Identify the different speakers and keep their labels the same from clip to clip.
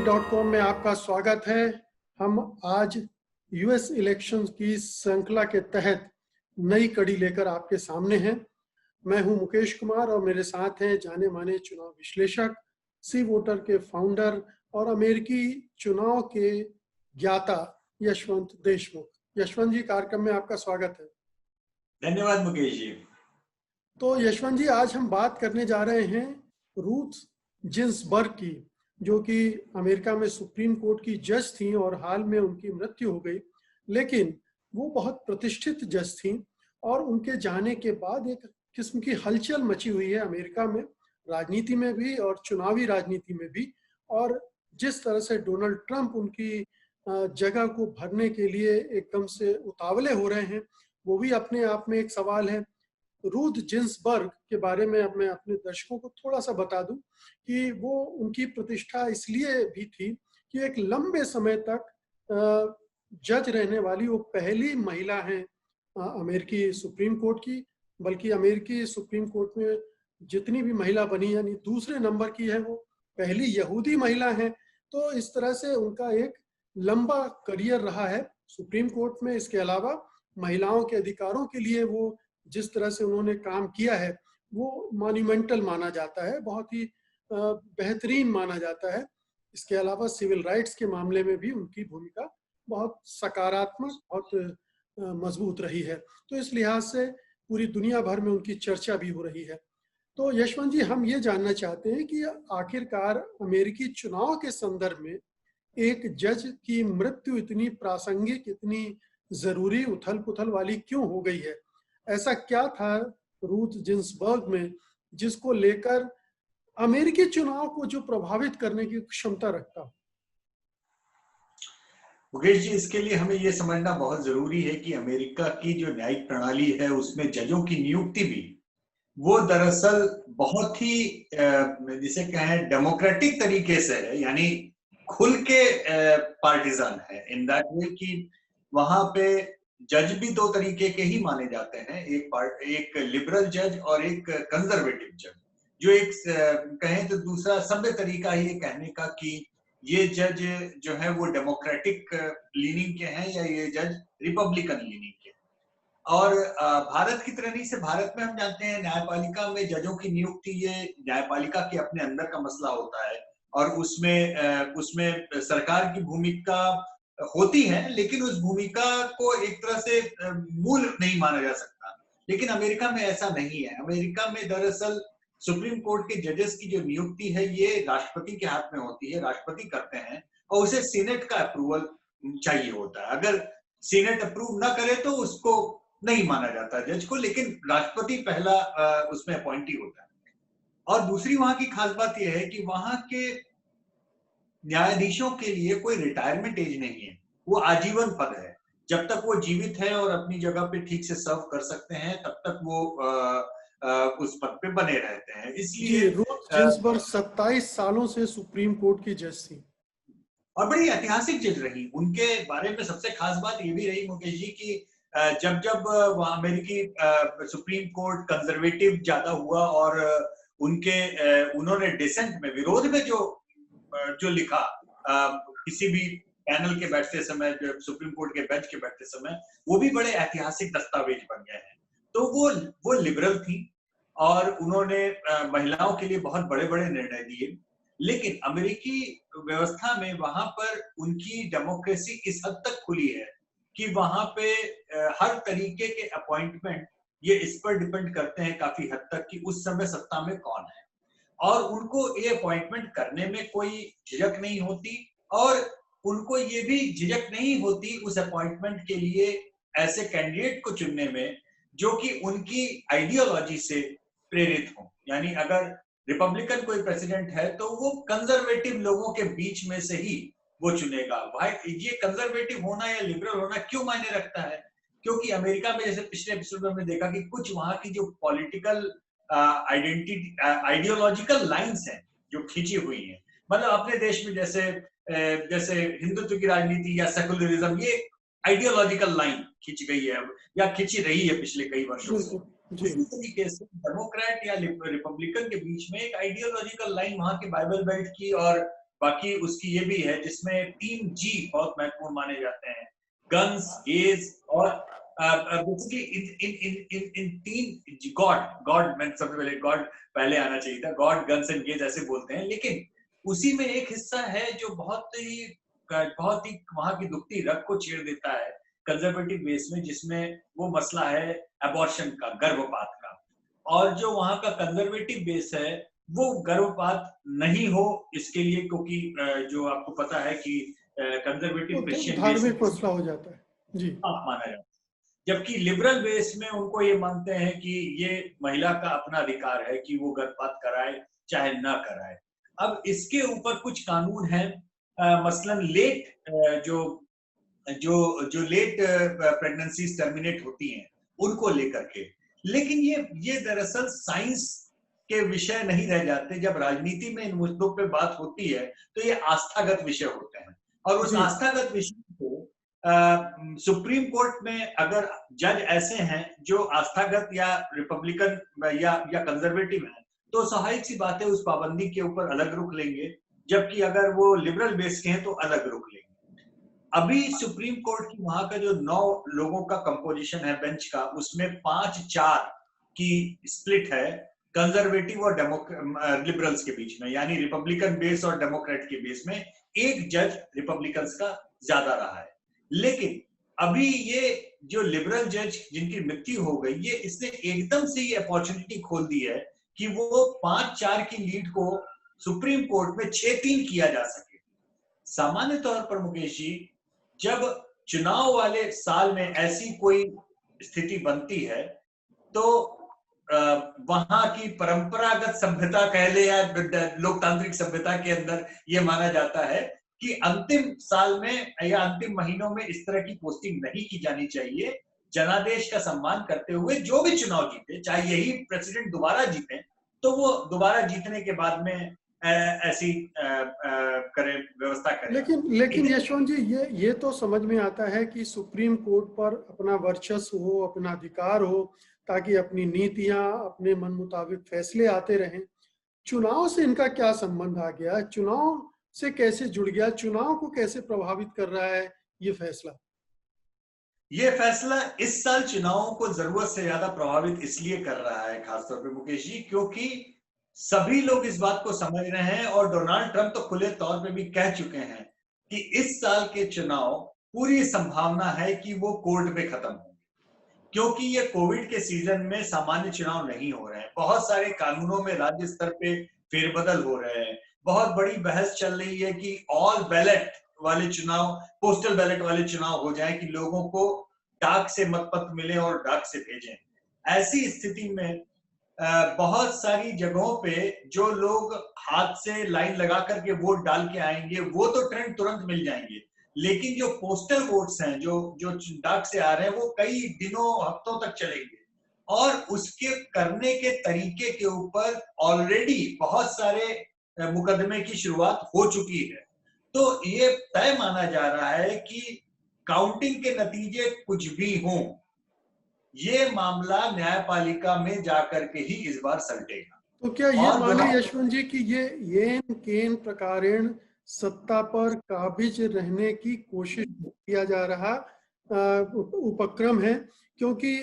Speaker 1: India.com में आपका स्वागत है। हम आज यूएस इलेक्शंस की श्रृंखला के तहत नई कड़ी लेकर आपके सामने हैं। मैं हूं मुकेश कुमार और मेरे साथ हैं जाने माने चुनाव विश्लेषक, सी वोटर के फाउंडर और अमेरिकी चुनाव के ज्ञाता यशवंत देशमुख। यशवंत जी, कार्यक्रम में आपका स्वागत है।
Speaker 2: धन्यवाद मुकेश जी।
Speaker 1: तो यशवंत जी, आज हम बात करने जा रहे हैं रूथ जिन्सबर्ग की, जो कि अमेरिका में सुप्रीम कोर्ट की जज थी और हाल में उनकी मृत्यु हो गई। लेकिन वो बहुत प्रतिष्ठित जज थी और उनके जाने के बाद एक किस्म की हलचल मची हुई है अमेरिका में, राजनीति में भी और चुनावी राजनीति में भी। और जिस तरह से डोनाल्ड ट्रंप उनकी जगह को भरने के लिए एकदम से उतावले हो रहे हैं, वो भी अपने आप में एक सवाल है। रूथ जिन्सबर्ग के बारे में अब मैं अपने दर्शकों को थोड़ा सा बता दूं कि वो उनकी प्रतिष्ठा इसलिए भी थी कि एक लंबे समय तक जज रहने वाली वो पहली महिला हैं अमेरिकी सुप्रीम कोर्ट की। बल्कि अमेरिकी सुप्रीम कोर्ट में जितनी भी महिला बनी, यानी दूसरे नंबर की है वो, पहली यहूदी महिला हैं। तो इस तरह से उनका एक लंबा करियर रहा है सुप्रीम कोर्ट में। इसके अलावा महिलाओं के अधिकारों के लिए वो जिस तरह से उन्होंने काम किया है वो मॉन्यूमेंटल माना जाता है, बहुत ही बेहतरीन माना जाता है। इसके अलावा सिविल राइट्स के मामले में भी उनकी भूमिका बहुत सकारात्मक, बहुत मजबूत रही है। तो इस लिहाज से पूरी दुनिया भर में उनकी चर्चा भी हो रही है। तो यशवंत जी, हम ये जानना चाहते हैं कि आखिरकार अमेरिकी चुनाव के संदर्भ में एक जज की मृत्यु इतनी प्रासंगिक, इतनी जरूरी, उथल पुथल वाली क्यों हो गई है? ऐसा क्या था रूथ जिन्सबर्ग में जिसको लेकर अमेरिकी चुनाव को जो प्रभावित करने की क्षमता रखता हो?
Speaker 2: मुकेश जी, इसके लिए हमें यह समझना बहुत जरूरी है कि अमेरिका की जो न्यायिक प्रणाली है उसमें जजों की नियुक्ति भी वो दरअसल बहुत ही जिसे कहें डेमोक्रेटिक तरीके से है, यानी खुल के पार्टिजन है इन दैट वे कि वहां पे जज भी दो तरीके के ही माने जाते हैं, एक लिबरल जज और एक कंजर्वेटिव जज। जो एक कहें तो दूसरा सभ्य तरीका ही कहने का कि ये जज जो है वो डेमोक्रेटिक लीनिंग के हैं या ये जज रिपब्लिकन लीनिंग के। और भारत की तरह नहीं से भारत में हम जानते हैं न्यायपालिका में जजों की नियुक्ति ये न्यायपालिका के अपने अंदर का मसला होता है और उसमें सरकार की भूमिका होती है, लेकिन उस भूमिका को एक तरह से मूल नहीं माना जा सकता। लेकिन अमेरिका में ऐसा नहीं है। अमेरिका में दरअसल सुप्रीम कोर्ट के जजेस की जो नियुक्ति है ये राष्ट्रपति के हाथ में होती है, राष्ट्रपति करते हैं और उसे सीनेट का अप्रूवल चाहिए होता है। अगर सीनेट अप्रूव ना करे तो उसको नहीं माना जाता जज को, लेकिन राष्ट्रपति पहला उसमें अपॉइंटी होता है। और दूसरी वहां की खास बात यह है कि वहां के न्यायाधीशों के लिए कोई रिटायरमेंट एज नहीं है, वो आजीवन पद है। जब तक वो जीवित है और अपनी जगह पे ठीक से सर्व कर सकते हैं तब तक वो उस पद पे बने रहते हैं। इसलिए
Speaker 1: रूथ जिन्सबर्ग 27 सालों से सुप्रीम कोर्ट की जज थी
Speaker 2: और बड़ी ऐतिहासिक जज रही। उनके बारे में सबसे खास बात ये भी रही मुकेश जी की जब वहां अमेरिकी सुप्रीम कोर्ट कंजर्वेटिव ज्यादा हुआ और उन्होंने डिसेंट में, विरोध में जो लिखा किसी भी पैनल के बैठते समय, सुप्रीम कोर्ट के बेंच के बैठते समय, वो भी बड़े ऐतिहासिक दस्तावेज बन गए हैं। तो वो लिबरल थी और उन्होंने महिलाओं के लिए बहुत बड़े बड़े निर्णय दिए। लेकिन अमेरिकी व्यवस्था में वहां पर उनकी डेमोक्रेसी इस हद तक खुली है कि वहां पे हर तरीके के अपॉइंटमेंट ये इस पर डिपेंड करते हैं काफी हद तक कि उस समय सत्ता में कौन है, और उनको ये अपॉइंटमेंट करने में कोई झिझक नहीं होती और उनको ये भी झिझक नहीं होती उस अपॉइंटमेंट के लिए ऐसे कैंडिडेट को चुनने में जो कि उनकी आइडियोलॉजी से प्रेरित हो। यानी अगर रिपब्लिकन कोई प्रेसिडेंट है तो वो कंजर्वेटिव लोगों के बीच में से ही वो चुनेगा। भाई ये कंजर्वेटिव होना या लिबरल होना क्यों मायने रखता है? क्योंकि अमेरिका में जैसे पिछले एपिसोड में हमने देखा कि कुछ वहां की जो पॉलिटिकल आइडेंटिटी आइडियोलॉजिकल लाइंस हैं जो खींची हुई हैं, मतलब अपने देश में जैसे हिंदुत्व की राजनीति या सेकुलरिज्म, ये आइडियोलॉजिकल लाइन खींच गई है या खींची रही है पिछले कई वर्षों से। उसी तरीके से डेमोक्रेट या रिपब्लिकन के बीच में एक आइडियोलॉजिकल लाइन वहां के बाइबल बेल्ट की और बाकी उसकी ये भी है जिसमें 3G बहुत महत्वपूर्ण माने जाते हैं, गन्स, गेज और बेसिकली इन तीन गॉड गॉड मैं सबसे पहले गॉड पहले आना चाहिए था, गॉड गन्स एंड गेज ऐसे बोलते हैं, लेकिन उसी में एक हिस्सा है जो बहुत ही वहां की दुखती रग को छेड़ देता है कंजर्वेटिव बेस में, जिसमें वो मसला है अबॉर्शन का, गर्भपात का। और जो वहां का कंजर्वेटिव बेस है वो गर्भपात नहीं हो इसके लिए, क्योंकि जो आपको पता है कि कंजर्वेटिव क्रिश्चियन बेस
Speaker 1: धार्मिक मसला हो जाता है जी,
Speaker 2: माना जाता है, जबकि लिबरल बेस में उनको ये मानते हैं कि ये महिला का अपना अधिकार है कि वो गर्भपात कराए चाहे ना कराए। अब इसके ऊपर कुछ कानून हैं, मसलन लेट जो जो जो लेट प्रेगनेंसीज टर्मिनेट होती हैं उनको लेकर के, लेकिन ये दरअसल साइंस के विषय नहीं रह जाते। जब राजनीति में इन मुद्दों पे बात होती है तो ये आस्थागत विषय होते हैं, और उस आस्थागत विषय को सुप्रीम कोर्ट में अगर जज ऐसे हैं जो आस्थागत या रिपब्लिकन या कंजर्वेटिव हैं, तो स्वाभाविक सी बात है उस पाबंदी के ऊपर अलग रुख लेंगे, जबकि अगर वो लिबरल बेस के हैं तो अलग रुख लेंगे। अभी सुप्रीम कोर्ट की वहां का जो 9 लोगों का कंपोजिशन है बेंच का, उसमें 5-4 की स्प्लिट है कंजर्वेटिव और लिबरल्स के बीच में, यानी रिपब्लिकन बेस और डेमोक्रेट के बेस में एक जज रिपब्लिकन्स का ज्यादा रहा है। लेकिन अभी ये जो लिबरल जज जिनकी मृत्यु हो गई, ये इसने एकदम से ये अपॉर्चुनिटी खोल दी है कि वो 5-4 की लीड को सुप्रीम कोर्ट में 6-3 किया जा सके। सामान्य तौर पर मुकेश जी, जब चुनाव वाले साल में ऐसी कोई स्थिति बनती है तो वहां की परंपरागत सभ्यता कह ले या लोकतांत्रिक सभ्यता के अंदर ये माना जाता है कि अंतिम साल में या अंतिम महीनों में इस तरह की पोस्टिंग नहीं की जानी चाहिए। जनादेश का सम्मान करते हुए जो भी चुनाव जीते, चाहे यही प्रेसिडेंट दोबारा जीते, तो वो दोबारा जीतने के बाद में ऐसी करे व्यवस्था करें।
Speaker 1: लेकिन यशवंत जी, ये तो समझ में आता है कि सुप्रीम कोर्ट पर अपना वर्चस्व हो, अपना अधिकार हो, ताकि अपनी नीतियां, अपने मन मुताबिक फैसले आते रहें। चुनाव से इनका क्या संबंध आ गया? चुनाव से कैसे जुड़ गया? चुनाव को कैसे प्रभावित कर रहा है ये फैसला?
Speaker 2: ये फैसला इस साल चुनावों को जरूरत से ज्यादा प्रभावित इसलिए कर रहा है खासतौर पे मुकेश जी, क्योंकि सभी लोग इस बात को समझ रहे हैं और डोनाल्ड ट्रंप तो खुले तौर पे भी कह चुके हैं कि इस साल के चुनाव पूरी संभावना है कि वो कोर्ट में खत्म होंगे, क्योंकि ये कोविड के सीजन में सामान्य चुनाव नहीं हो रहे हैं। बहुत सारे कानूनों में राज्य स्तर पे फेरबदल हो रहे हैं। बहुत बड़ी बहस चल रही है कि ऑल बैलेट वाले चुनाव, पोस्टल बैलेट वाले चुनाव हो जाए, कि लोगों को डाक से मतपत्र मिले और डाक से भेजें। ऐसी स्थिति में बहुत सारी जगहों पे जो लोग हाथ से लाइन लगा करके वोट डाल के आएंगे वो तो ट्रेंड तुरंत मिल जाएंगे, लेकिन जो पोस्टल वोट्स हैं, जो डाक से आ रहे हैं, वो कई दिनों हफ्तों तक चलेंगे, और उसके करने के तरीके के ऊपर ऑलरेडी बहुत सारे मुकदमे की शुरुआत हो चुकी है। तो ये तय माना जा रहा है कि काउंटिंग के नतीजे कुछ भी हों, ये मामला न्यायपालिका में जाकर के ही इस बार सलटेगा।
Speaker 1: तो क्या ये माने यशवंत जी कि ये येन केन प्रकारेण सत्ता पर काबिज रहने की कोशिश किया जा रहा उपक्रम है? क्योंकि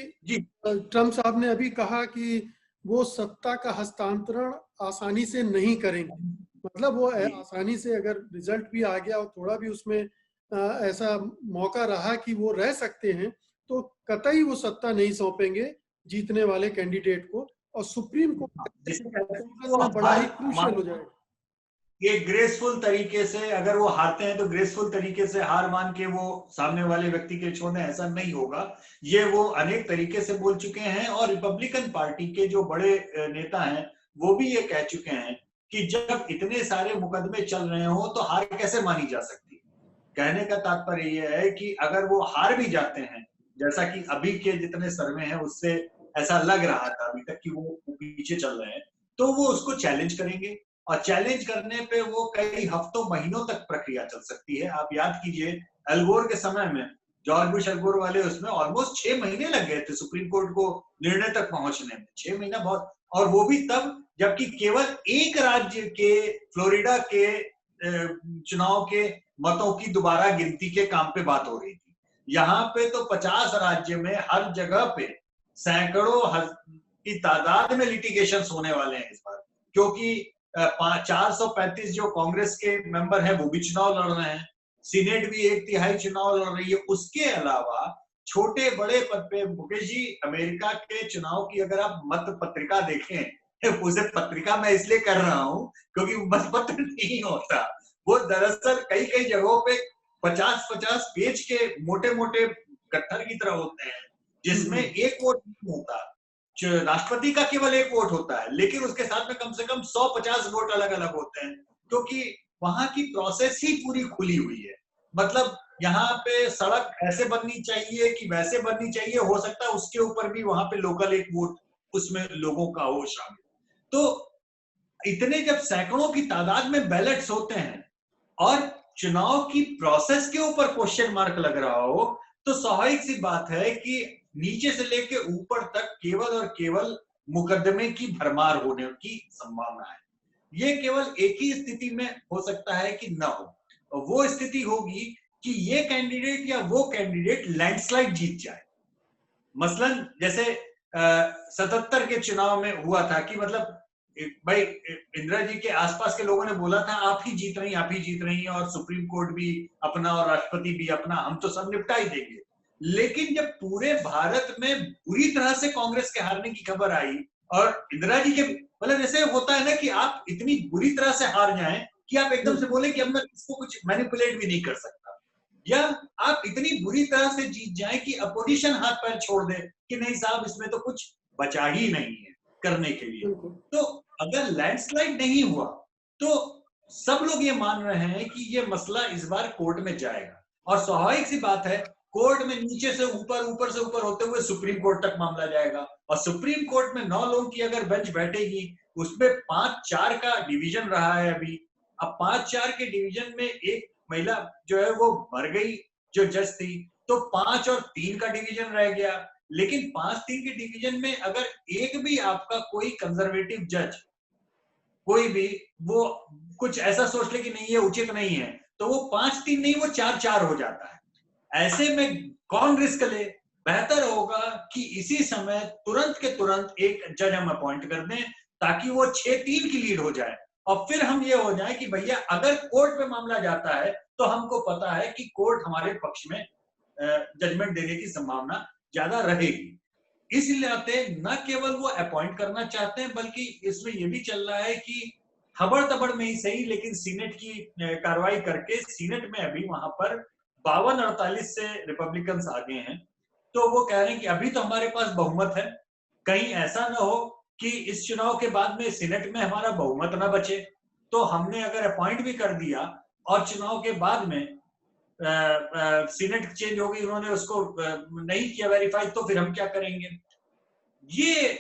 Speaker 1: ट्रंप साहब ने अभी कहा कि वो सत्ता का हस्तांतरण आसानी से नहीं करेंगे। मतलब वो आसानी से अगर रिजल्ट भी आ गया और थोड़ा भी उसमें ऐसा मौका रहा कि वो रह सकते हैं, तो कतई वो सत्ता नहीं सौंपेंगे जीतने वाले कैंडिडेट को, और सुप्रीम कोर्ट बड़ा ही क्रूशियल हो जाएगा।
Speaker 2: ये ग्रेसफुल तरीके से, अगर वो हारते हैं तो ग्रेसफुल तरीके से हार मान के वो सामने वाले व्यक्ति के छोड़ने, ऐसा नहीं होगा। ये वो अनेक तरीके से बोल चुके हैं, और रिपब्लिकन पार्टी के जो बड़े नेता हैं वो भी ये कह चुके हैं कि जब इतने सारे मुकदमे चल रहे हो तो हार कैसे मानी जा सकती। कहने का तात्पर्य यह है कि अगर वो हार भी जाते हैं, जैसा कि अभी के जितने सर्वे हैं उससे ऐसा लग रहा था अभी तक कि वो पीछे चल रहे हैं, तो वो उसको चैलेंज करेंगे, और चैलेंज करने पे वो कई हफ्तों महीनों तक प्रक्रिया चल सकती है। आप याद कीजिए अल गोर के समय में, जॉर्ज बुश अल गोर वाले, उसमें ऑलमोस्ट 6 महीने लग गए थे सुप्रीम कोर्ट को निर्णय तक पहुंचने में। 6 महीना बहुत, और वो भी तब जबकि केवल एक राज्य के, फ्लोरिडा के चुनाव के मतों की दोबारा गिनती के काम पे बात हो रही थी। यहाँ पे तो 50 राज्य में हर जगह पे सैकड़ों की तादाद में लिटिगेशन होने वाले हैं इस बार, क्योंकि 435 जो कांग्रेस के मेंबर हैं वो भी चुनाव लड़ रहे हैं, सीनेट भी 1/3 चुनाव लड़ रही है। उसके अलावा छोटे बड़े पद पे, मुकेश जी, अमेरिका के चुनाव की अगर आप मत पत्रिका देखें, उसे पत्रिका मैं इसलिए कर रहा हूं क्योंकि मत पत्र नहीं होता, वो दरअसल कई कई जगहों पे 50-50 पेज के मोटे मोटे गट्ठर की तरह होते हैं, जिसमें एक वोट नहीं होता। राष्ट्रपति का केवल एक वोट होता है, लेकिन उसके साथ में कम से कम 150 वोट अलग अलग होते हैं, क्योंकि वहां की प्रोसेस ही पूरी खुली हुई है। मतलब यहाँ पे सड़क ऐसे बननी चाहिए कि वैसे बननी चाहिए, हो सकता है उसके ऊपर भी वहां पे लोकल एक वोट उसमें लोगों का हो शामिल। तो इतने जब सैकड़ों की तादाद में बैलेट्स होते हैं और चुनाव की प्रोसेस के ऊपर क्वेश्चन मार्क लग रहा हो, तो स्वाभाविक सी बात है कि नीचे से लेके ऊपर तक केवल और केवल मुकदमे की भरमार होने की संभावना है। ये केवल एक ही स्थिति में हो सकता है कि ना हो, वो स्थिति होगी कि ये कैंडिडेट या वो कैंडिडेट लैंडस्लाइड जीत जाए। मसलन जैसे 77 के चुनाव में हुआ था कि मतलब भाई इंदिरा जी के आसपास के लोगों ने बोला था आप ही जीत रही, आप ही जीत रही हैं, और सुप्रीम कोर्ट भी अपना और राष्ट्रपति भी अपना, हम तो सब निपटा ही देंगे। लेकिन जब पूरे भारत में बुरी तरह से कांग्रेस के हारने की खबर आई और इंदिरा जी के, मतलब जैसे होता है ना कि आप इतनी बुरी तरह से हार जाएं कि आप एकदम से बोले कि अब मैं इसको कुछ मैनिपुलेट भी नहीं कर सकता, या आप इतनी बुरी तरह से जीत जाएं कि अपोजिशन हाथ पैर छोड़ दे कि नहीं साहब इसमें तो कुछ बचा ही नहीं है करने के लिए। तो अगर लैंडस्लाइड नहीं हुआ तो सब लोग ये मान रहे हैं कि ये मसला इस बार कोर्ट में जाएगा, और स्वाभाविक सी बात है कोर्ट में नीचे से ऊपर, ऊपर से ऊपर होते हुए सुप्रीम कोर्ट तक मामला जाएगा, और सुप्रीम कोर्ट में 9 लोगों की अगर बेंच बैठेगी, उसमें 5-4 का डिवीजन रहा है अभी। अब 5-4 के डिवीजन में एक महिला जो है वो मर गई जो जज थी, तो 5 और 3 का डिवीजन रह गया। लेकिन 5-3 के डिवीजन में अगर एक भी आपका कोई कंजर्वेटिव जज, कोई भी वो कुछ ऐसा सोच ले कि नहीं ये उचित नहीं है, तो वो 5-3 नहीं, वो 4-4 हो जाता है। ऐसे में कौन रिस्क ले? बेहतर होगा कि इसी समय तुरंत के तुरंत एक जज हम अपॉइंट कर दें, ताकि वो 6-3 की लीड हो जाए, और फिर हम ये हो जाए कि भैया अगर कोर्ट पे मामला जाता है तो हमको पता है कि कोर्ट हमारे पक्ष में जजमेंट देने की संभावना ज्यादा रहेगी। इसलिए न केवल वो अपॉइंट करना चाहते हैं, बल्कि इसमें ये भी चल रहा है कि खबर तबड़ में ही सही, लेकिन सीनेट की कार्रवाई करके, सीनेट में अभी वहां पर 52-48 से रिपब्लिकन आगे हैं, तो वो कह रहे हैं कि अभी तो हमारे पास बहुमत है, कहीं ऐसा ना हो कि इस चुनाव के बाद में सीनेट में हमारा बहुमत ना बचे, तो हमने अगर अपॉइंट भी कर दिया और चुनाव के बाद में सीनेट चेंज हो गई, उन्होंने उसको नहीं किया वेरीफाई, तो फिर हम क्या करेंगे? ये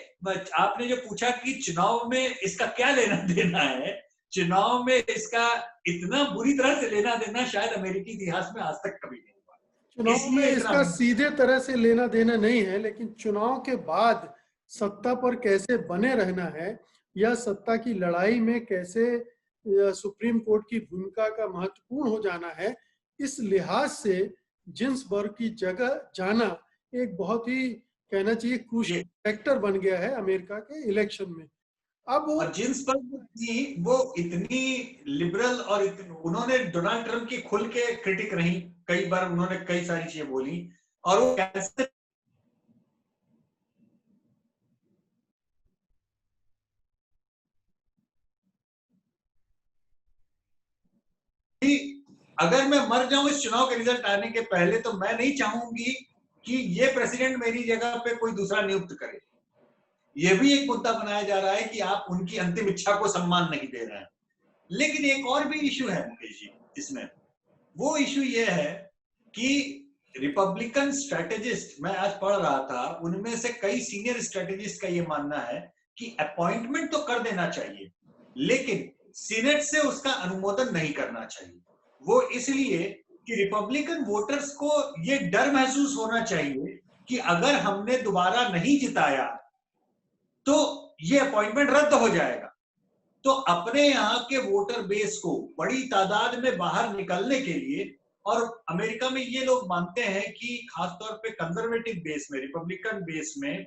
Speaker 2: आपने जो पूछा कि चुनाव में इसका क्या लेना देना है, चुनाव में इसका इतना बुरी तरह से लेना देना शायद अमेरिकी इतिहास में आज तक कभी नहीं हुआ।
Speaker 1: चुनाव में इसका सीधे तरह से लेना देना नहीं है, लेकिन चुनाव के बाद सत्ता पर कैसे बने रहना है या सत्ता की लड़ाई में कैसे सुप्रीम कोर्ट की भूमिका का महत्वपूर्ण हो जाना है, इस लिहाज से जिन्सबर्ग की जगह जाना एक बहुत ही कहना चाहिए क्रूशियल फैक्टर बन गया है अमेरिका के इलेक्शन में। अब
Speaker 2: और जिन्सबर्ग थी वो इतनी लिबरल, और उन्होंने डोनाल्ड ट्रंप की खुल के क्रिटिक रही, कई बार उन्होंने कई सारी चीजें बोली, और वो कैसे अगर मैं मर जाऊं इस चुनाव के रिजल्ट आने के पहले, तो मैं नहीं चाहूंगी कि ये प्रेसिडेंट मेरी जगह पे कोई दूसरा नियुक्त करे। ये भी एक मुद्दा बनाया जा रहा है कि आप उनकी अंतिम इच्छा को सम्मान नहीं दे रहे हैं। लेकिन एक और भी इशू है मुकेश जी इसमें, वो इशू ये है कि रिपब्लिकन स्ट्रेटेजिस्ट, मैं आज पढ़ रहा था, उनमें से कई सीनियर स्ट्रेटेजिस्ट का ये मानना है कि अपॉइंटमेंट तो कर देना चाहिए, लेकिन सीनेट से उसका अनुमोदन नहीं करना चाहिए। वो इसलिए कि रिपब्लिकन वोटर्स को ये डर महसूस होना चाहिए कि अगर हमने दोबारा नहीं जिताया तो ये अपॉइंटमेंट रद्द हो जाएगा। तो अपने यहाँ के वोटर बेस को बड़ी तादाद में बाहर निकलने के लिए, और अमेरिका में ये लोग मानते हैं कि खासतौर पे कंजर्वेटिव बेस में, रिपब्लिकन बेस में,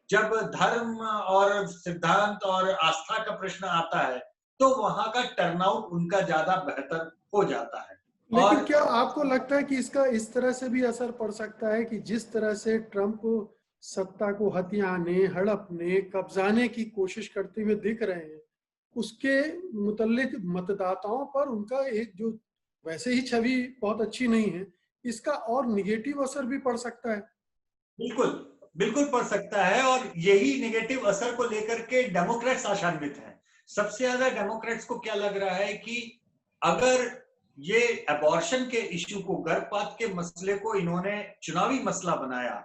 Speaker 2: जब धर्म और सिद्धांत और आस्था का प्रश्न आता है तो वहां का टर्नआउट उनका ज्यादा बेहतर हो जाता है।
Speaker 1: लेकिन
Speaker 2: और
Speaker 1: क्या आपको लगता है कि इसका इस तरह से भी असर पड़ सकता है कि जिस तरह से ट्रंप सत्ता को हथियाने, हड़पने, कब्जाने की कोशिश करते हुए दिख रहे हैं, उसके मुतल्लिक मतदाताओं पर उनका एक जो वैसे ही छवि बहुत अच्छी नहीं है, इसका और निगेटिव असर भी पड़ सकता है?
Speaker 2: बिल्कुल, बिल्कुल पड़ सकता है, और यही नेगेटिव असर को लेकर के डेमोक्रेट्स आशान्वित हैं। सबसे ज्यादा डेमोक्रेट्स को क्या लग रहा है कि अगर ये अबॉर्शन के इश्यू को, गर्भपात के मसले को इन्होंने चुनावी मसला बनाया,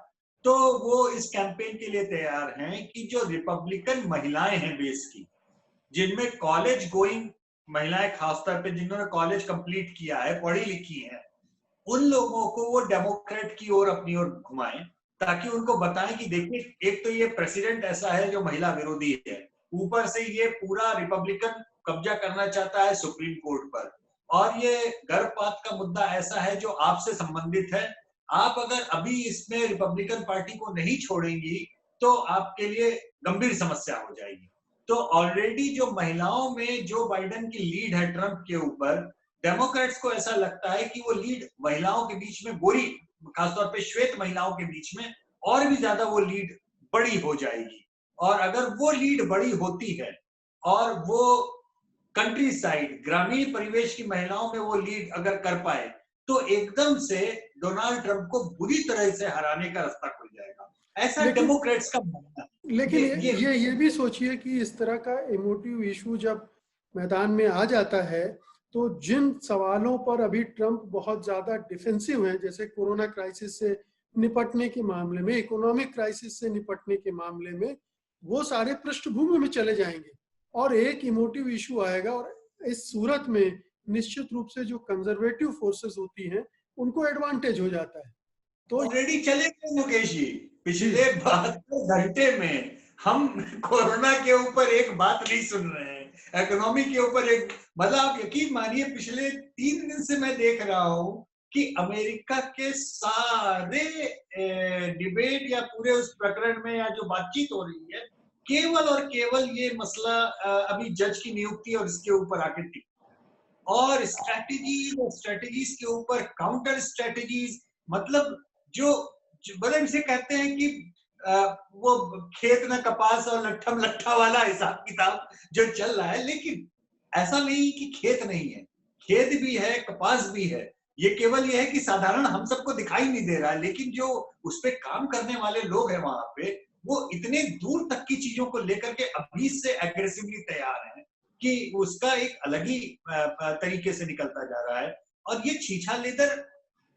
Speaker 2: तो वो इस कैंपेन के लिए तैयार हैं कि जो रिपब्लिकन महिलाएं हैं बेस की, जिनमें कॉलेज गोइंग महिलाएं, खासतौर पे जिन्होंने कॉलेज कंप्लीट किया है, पढ़ी लिखी हैं, उन लोगों को वो डेमोक्रेट की ओर अपनी ओर घुमाएं, ताकि उनको बताएं कि देखिए, एक तो ये प्रेसिडेंट ऐसा है जो महिला विरोधी है, ऊपर से ये पूरा रिपब्लिकन कब्जा करना चाहता है सुप्रीम कोर्ट पर, और ये गर्भपात का मुद्दा ऐसा है जो आपसे संबंधित है। आप अगर अभी इसमें रिपब्लिकन पार्टी को नहीं छोड़ेंगी तो आपके लिए गंभीर समस्या हो जाएगी। तो ऑलरेडी जो महिलाओं में जो बाइडेन की लीड है ट्रंप के ऊपर, डेमोक्रेट्स को ऐसा लगता है कि वो लीड महिलाओं के बीच में, गोरी खासतौर पे श्वेत महिलाओं के बीच में और भी ज्यादा वो लीड बड़ी हो जाएगी। और अगर वो लीड बड़ी होती है और वो कंट्री साइड, ग्रामीण परिवेश की महिलाओं में वो लीड अगर कर पाए, तो एकदम से डोनाल्ड ट्रंप को बुरी तरह से हराने का रास्ता खुल जाएगा, ऐसा
Speaker 1: लेकिन
Speaker 2: डेमोक्रेट्स का मानना है।
Speaker 1: लेकिन
Speaker 2: ये
Speaker 1: ये भी सोचिए कि इस तरह का इमोटिव इशू जब मैदान में आ जाता है, तो जिन सवालों पर अभी ट्रंप बहुत ज्यादा डिफेंसिव हैं, जैसे कोरोना क्राइसिस से निपटने के मामले में, इकोनॉमिक क्राइसिस से निपटने के मामले में, वो सारे पृष्ठभूमि में चले जाएंगे और एक इमोटिव इशू आएगा, और इस सूरत में निश्चित रूप से जो कंजर्वेटिव फोर्सेस होती हैं उनको एडवांटेज हो जाता है। तो
Speaker 2: ऑलरेडी चले गए मुकेश जी,
Speaker 1: जी,
Speaker 2: पिछले 72 घंटे में हम कोरोना के ऊपर एक बात नहीं सुन रहे हैं, इकोनॉमी के ऊपर एक, मतलब आप यकीन मानिए पिछले 3 दिन से मैं देख रहा हूं कि अमेरिका के सारे डिबेट या पूरे उस प्रकरण में या जो बातचीत हो रही है, केवल और केवल ये मसला अभी जज की नियुक्ति और इसके ऊपर आके टिक, और स्ट्रेटजीज के ऊपर काउंटर स्ट्रेटजीज, मतलब जो, बड़े से कहते हैं कि वो खेत में कपास और लट्ठम लट्ठा वाला हिसाब किताब जो चल रहा है। लेकिन ऐसा नहीं कि खेत नहीं है, खेत भी है, कपास भी है, ये केवल ये है कि साधारण हम सबको दिखाई नहीं दे रहा है, लेकिन जो उस पे काम करने वाले लोग हैं वहां पे, वो इतने दूर तक की चीजों को लेकर के अभी से एग्रेसिवली तैयार हैं कि उसका एक अलग ही तरीके से निकलता जा रहा है। और ये छीछा लेदर,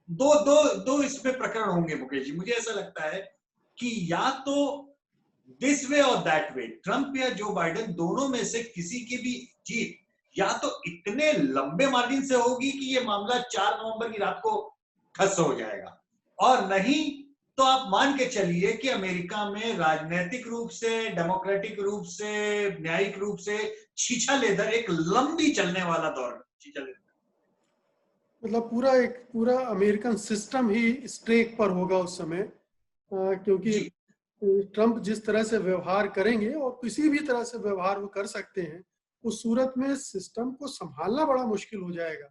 Speaker 2: दो दो दो इसमें प्रकरण होंगे मुकेश जी, मुझे ऐसा लगता है कि या तो दिस वे और दैट वे, ट्रंप या जो बाइडेन दोनों में से किसी की भी जीत या तो इतने लंबे मार्जिन से होगी कि ये मामला 4 नवंबर की रात को ठस हो जाएगा, और नहीं तो आप मान के चलिए कि अमेरिका में राजनीतिक रूप से, डेमोक्रेटिक रूप से, न्यायिक रूप से छीछा लेदर एक लंबी चलने वाला दौर, छीछा लेदर,
Speaker 1: मतलब पूरा अमेरिकन सिस्टम ही स्ट्रेक पर होगा उस समय, क्योंकि
Speaker 2: जी।
Speaker 1: ट्रंप जिस तरह से व्यवहार करेंगे, और किसी भी तरह से व्यवहार वो कर सकते हैं, उस सूरत में सिस्टम को संभालना बड़ा मुश्किल हो जाएगा।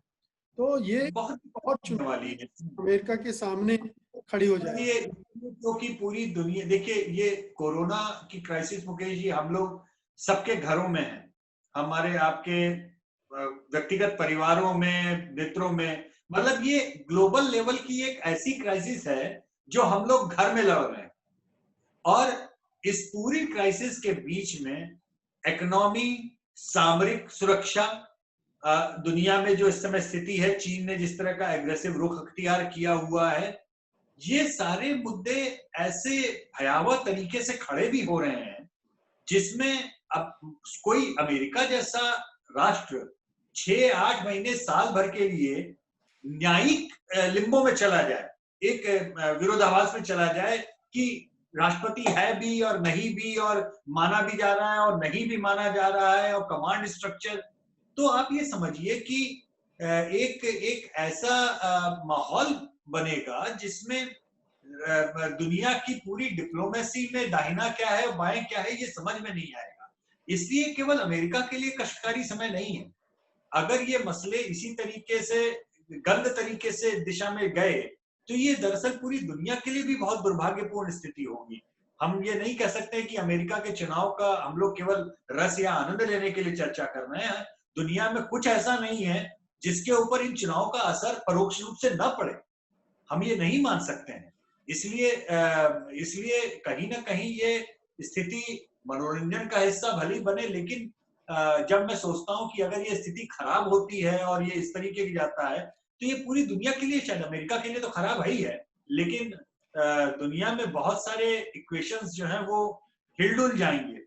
Speaker 1: तो ये
Speaker 2: बहुत
Speaker 1: बहुत
Speaker 2: होने वाली
Speaker 1: चुनौती
Speaker 2: है
Speaker 1: अमेरिका के सामने खड़ी हो जाएगी।
Speaker 2: ये, क्योंकि पूरी दुनिया, देखिए ये कोरोना की क्राइसिस मुकेश जी, हम लोग सबके घरों में है, हमारे आपके व्यक्तिगत परिवारों में, मित्रों में, मतलब ये ग्लोबल लेवल की एक ऐसी क्राइसिस है जो हम लोग घर में लड़ रहे हैं। और इस पूरी क्राइसिस के बीच में इकोनॉमी, सामरिक सुरक्षा, दुनिया में जो इस समय स्थिति है, चीन ने जिस तरह का एग्रेसिव रुख अख्तियार किया हुआ है, ये सारे मुद्दे ऐसे भयावह तरीके से खड़े भी हो रहे हैं जिसमें अब कोई अमेरिका जैसा राष्ट्र 6-8 महीने, साल भर के लिए न्यायिक लिम्बो में चला जाए, एक विरोधाभास में चला जाए कि राष्ट्रपति है भी और नहीं भी, और माना भी जा रहा है और नहीं भी माना जा रहा है, और कमांड स्ट्रक्चर। तो आप ये समझिए कि एक ऐसा माहौल बनेगा जिसमें दुनिया की पूरी डिप्लोमेसी में दाहिना क्या है बाएं क्या है ये समझ में नहीं आएगा। इसलिए केवल अमेरिका के लिए कष्टकारी समय नहीं है। अगर ये मसले इसी तरीके से गंद तरीके से दिशा में गए तो ये दरअसल पूरी दुनिया के लिए भी बहुत दुर्भाग्यपूर्ण स्थिति होगी। हम ये नहीं कह सकते कि अमेरिका के चुनाव का हम लोग केवल रस या आनंद लेने के लिए चर्चा कर रहे हैं। दुनिया में कुछ ऐसा नहीं है जिसके ऊपर इन चुनाव का असर परोक्ष रूप से न पड़े। हम ये नहीं मान सकते हैं। इसलिए कहीं ना कहीं ये स्थिति मनोरंजन का हिस्सा भली बने, लेकिन जब मैं सोचता हूँ कि अगर ये स्थिति खराब होती है और ये इस तरीके की जाता है तो ये पूरी दुनिया के लिए, शायद अमेरिका के लिए तो खराब ही है, लेकिन दुनिया में बहुत सारे इक्वेशंस जो हैं वो हिलडुल जाएंगे।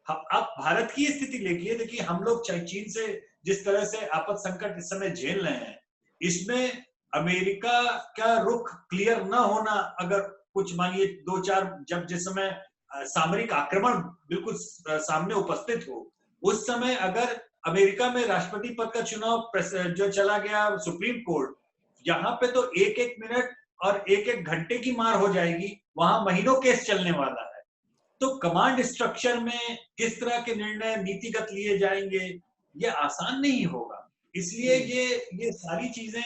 Speaker 2: अब भारत की स्थिति देखिए हम लोग चीन से जिस तरह से आपात संकट इस समय झेल रहे हैं, इसमें अमेरिका का रुख क्लियर न होना, अगर कुछ मानिए 2-4 जब जिस समय सामरिक आक्रमण बिल्कुल सामने उपस्थित हो, उस समय अगर अमेरिका में राष्ट्रपति पद का चुनाव जो चला गया सुप्रीम कोर्ट, यहाँ पे तो एक मिनट और एक घंटे की मार हो जाएगी, वहां महीनों केस चलने वाला है। तो कमांड स्ट्रक्चर में किस तरह के निर्णय नीतिगत लिए जाएंगे ये आसान नहीं होगा। इसलिए ये सारी चीजें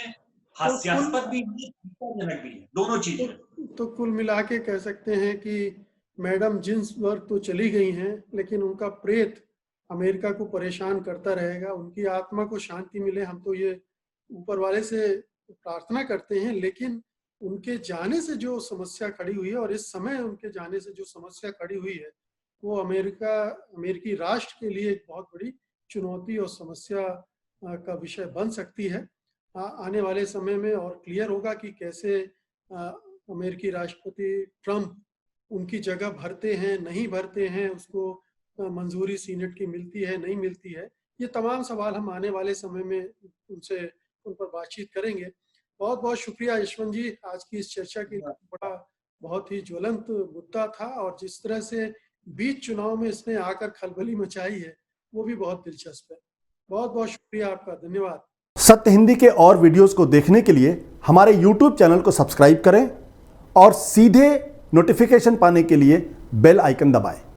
Speaker 2: हास्यास्पद भी है, चिंताजनक भी है, दोनों चीजें।
Speaker 1: तो कुल मिला के कह सकते हैं कि मैडम जिन्सबर्ग तो चली गई हैं, लेकिन उनका प्रेत अमेरिका को परेशान करता रहेगा। उनकी आत्मा को शांति मिले, हम तो ये ऊपर वाले से प्रार्थना करते हैं। लेकिन उनके जाने से जो समस्या खड़ी हुई है और इस समय उनके जाने से जो समस्या खड़ी हुई है वो अमेरिकी राष्ट्र के लिए एक बहुत बड़ी चुनौती और समस्या का विषय बन सकती है आने वाले समय में। और क्लियर होगा कि कैसे अमेरिकी राष्ट्रपति ट्रंप उनकी जगह भरते हैं नहीं भरते हैं, उसको मंजूरी सीनेट की मिलती है नहीं मिलती है। ये तमाम सवाल हम आने वाले समय में उन पर बातचीत करेंगे। बहुत बहुत शुक्रिया यशवंत जी, आज की इस चर्चा की बड़ा बहुत ही ज्वलंत मुद्दा था, और जिस तरह से बीच चुनाव में इसने आकर खलबली मचाई है वो भी बहुत दिलचस्प है। बहुत बहुत शुक्रिया आपका, धन्यवाद।
Speaker 3: सत्य हिंदी के और वीडियोस को देखने के लिए हमारे YouTube चैनल को सब्सक्राइब करें और सीधे नोटिफिकेशन पाने के लिए बेल आइकन दबाएं।